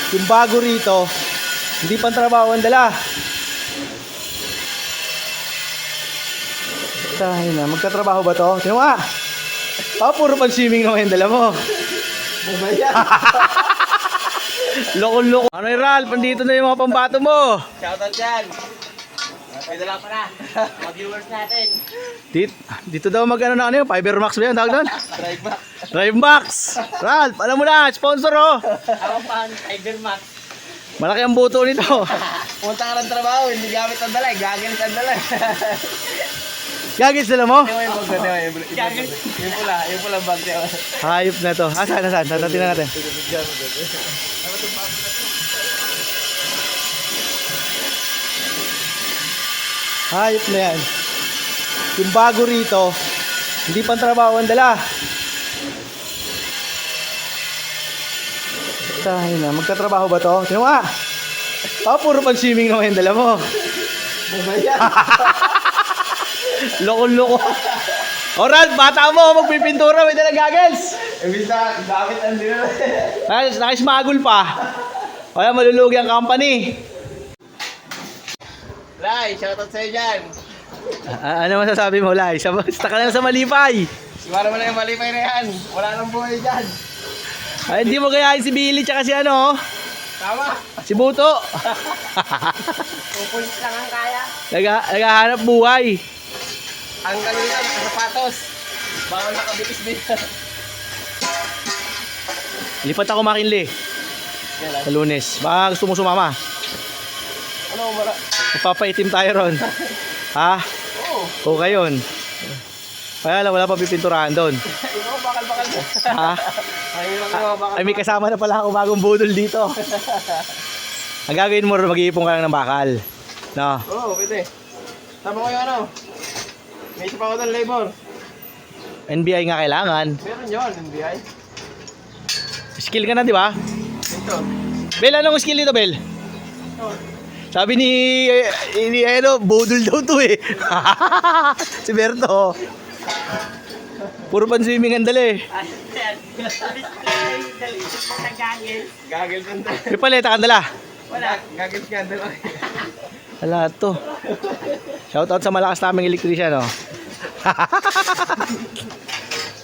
Yung bago rito, hindi pang trabaho ang dala. Tayo na, magkatrabaho ba to? Tingnan mo nga. Puro pang swimming naman yung dala mo. Loko-loko. Ano yung Ral? Pandito na yung mga pambato mo. Shoutout dyan. May dala pa na. Mag-viewers natin. Dito daw mag-ano na ano yung Fiber Max ba yan? Tawag doon? Drive back. Drive Max. Ral, alam mo na, sponsor oh. Ako pa ang Tiger Max. Malaki ang buto nito. Punta ka ng trabaho, hindi gamit ang dala. Gagawin ang dala. Gagis dala mo? Yung pula bag niya. Hayop na to. Saan? Tatatin na natin. Hayop na yan. Yung bago rito, hindi pang trabaho ang dala. Tayo na, magkatrabaho ba to? Tingnan mo nga. Puro pang swimming naman yung dala mo. Loko-loko. Oral, bata mo, magpipintura, may dala goggles. Bisa, gamit ang dala. Nakismagul pa. Kaya malulugi ang company. Lai, shoutout sa'yo dyan. Ano masasabi mo, Lai? Basta ka lang sa Malipay. Siguro mo na yung malipay na yan. Wala nang buhay dyan. Ay, hindi mo gayahin si Billy tsaka si ano, Tama. si Buto. 2 points lang ang kaya. Naghahanap buhay. Ang kanina, nakasapatos. Bawal nakabitis dito. Lipat ako makinli sa Lunes. Baka gusto mo sumama. Ano, mara? Magpapaitim tayo ron. Ha? Oo. Okay yun. Kaya lang, wala pa pipinturahan doon. Ikaw, bakal-bakal mo. Ha? Ay, may kasama na pala ako bagong budol dito. Ang gagawin mo, mag-iipon ka lang ng bakal. No? Oo, pwede. Tama ko yung ano. May isa pa ako ng labor. NBI nga kailangan. Meron yun, NBI. Skill ka na, di ba? Ito. Bel, anong skill dito, Bel? Sabi ni ano, budol daw to eh. Si Berto. Puro pan swimming ang dala eh. Gagawin ang dala. May paleta kang dala. Wala. Gagawin ang dala. Wala to. Shoutout sa malakas naming electrician, oh.